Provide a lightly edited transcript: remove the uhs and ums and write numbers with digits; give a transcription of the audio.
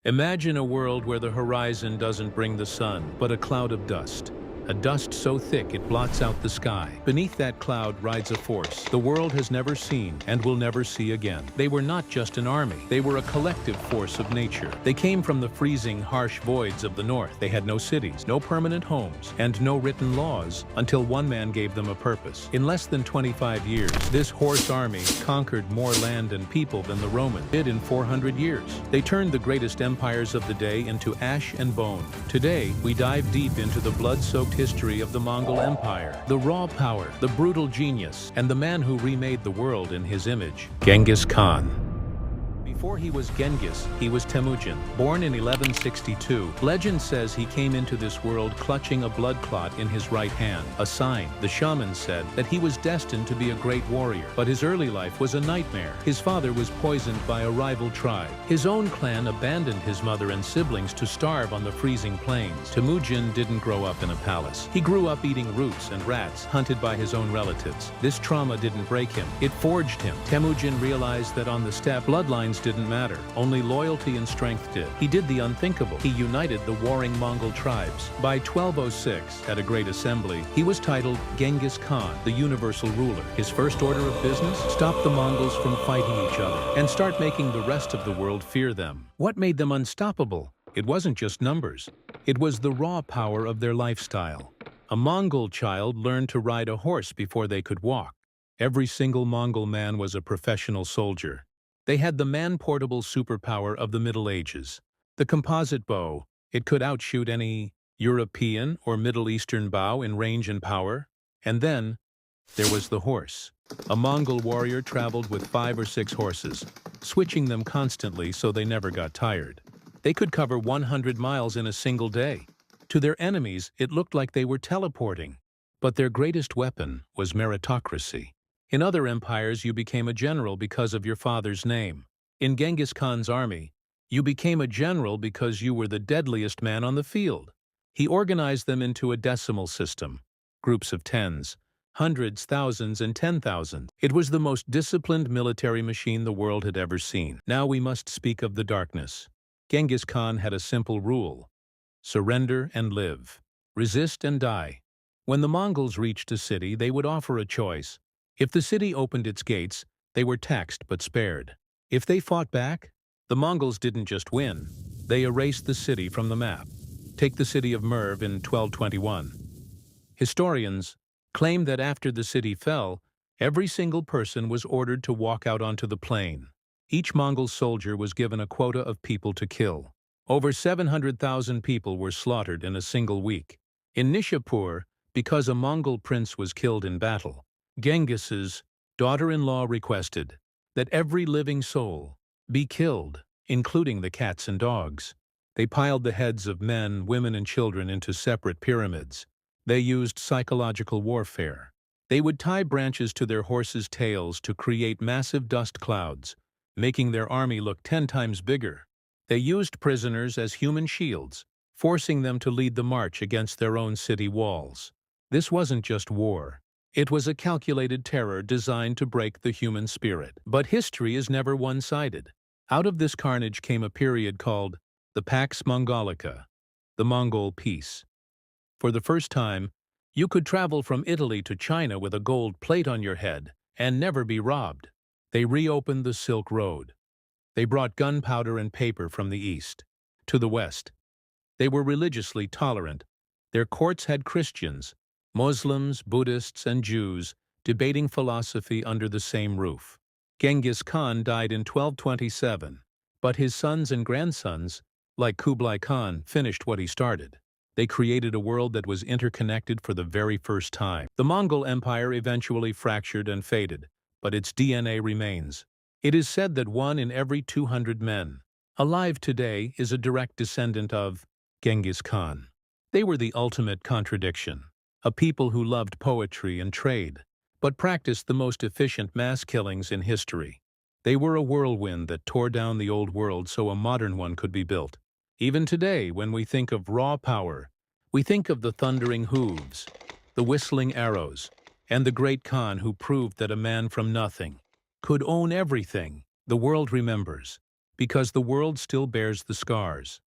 Imagine a world where the horizon doesn't bring the sun, but a cloud of dust. A dust so thick it blots out the sky. Beneath that cloud rides a force the world has never seen and will never see again. They were not just an army, they were a collective force of nature. They came from the freezing, harsh voids of the north. They had no cities, no permanent homes, and no written laws until one man gave them a purpose. In less than 25 years, this horse army conquered more land and people than the Romans did in 400 years. They turned the greatest empires of the day into ash and bone. Today, we dive deep into the blood-soaked history of the Mongol Empire, the raw power, the brutal genius, and the man who remade the world in his image, Genghis Khan. Before he was Genghis, he was Temujin. Born in 1162, legend says he came into this world clutching a blood clot in his right hand, a sign, the shamans said, that he was destined to be a great warrior. But his early life was a nightmare. His father was poisoned by a rival tribe. His own clan abandoned his mother and siblings to starve on the freezing plains. Temujin didn't grow up in a palace. He grew up eating roots and rats, hunted by his own relatives. This trauma didn't break him, it forged him. Temujin realized that on the steppe, bloodlines didn't matter, only loyalty and strength did. He did the unthinkable. He united the warring Mongol tribes. By 1206, at a great assembly, he was titled Genghis Khan, the universal ruler. His first order of business? Stop the Mongols from fighting each other and start making the rest of the world fear them. What made them unstoppable? It wasn't just numbers. It was the raw power of their lifestyle. A Mongol child learned to ride a horse before they could walk. Every single Mongol man was a professional soldier. They had the man-portable superpower of the Middle Ages. The composite bow, it could outshoot any European or Middle Eastern bow in range and power. And then, there was the horse. A Mongol warrior traveled with 5 or 6 horses, switching them constantly so they never got tired. They could cover 100 miles in a single day. To their enemies, it looked like they were teleporting. But their greatest weapon was meritocracy. In other empires, you became a general because of your father's name. In Genghis Khan's army, you became a general because you were the deadliest man on the field. He organized them into a decimal system, groups of tens, hundreds, thousands, and 10,000. It was the most disciplined military machine the world had ever seen. Now we must speak of the darkness. Genghis Khan had a simple rule: surrender and live, resist and die. When the Mongols reached a city, they would offer a choice. If the city opened its gates, they were taxed but spared. If they fought back, the Mongols didn't just win, they erased the city from the map. Take the city of Merv in 1221. Historians claim that after the city fell, every single person was ordered to walk out onto the plain. Each Mongol soldier was given a quota of people to kill. Over 700,000 people were slaughtered in a single week. In Nishapur, because a Mongol prince was killed in battle, Genghis's daughter-in-law requested that every living soul be killed, including the cats and dogs. They piled the heads of men, women, and children into separate pyramids. They used psychological warfare. They would tie branches to their horses' tails to create massive dust clouds, making their army look 10 times bigger. They used prisoners as human shields, forcing them to lead the march against their own city walls. This wasn't just war. It was a calculated terror designed to break the human spirit. But history is never one-sided. Out of this carnage came a period called the Pax Mongolica, the Mongol Peace. For the first time, you could travel from Italy to China with a gold plate on your head and never be robbed. They reopened the Silk Road. They brought gunpowder and paper from the east. To the west, they were religiously tolerant. Their courts had Christians, Muslims, Buddhists, and Jews debating philosophy under the same roof. Genghis Khan died in 1227, but his sons and grandsons, like Kublai Khan, finished what he started. They created a world that was interconnected for the very first time. The Mongol Empire eventually fractured and faded, but its DNA remains. It is said that 1 in every 200 men alive today is a direct descendant of Genghis Khan. They were the ultimate contradiction. A people who loved poetry and trade, but practiced the most efficient mass killings in history. They were a whirlwind that tore down the old world so a modern one could be built. Even today, when we think of raw power, we think of the thundering hooves, the whistling arrows, and the great Khan who proved that a man from nothing could own everything. The world remembers because the world still bears the scars.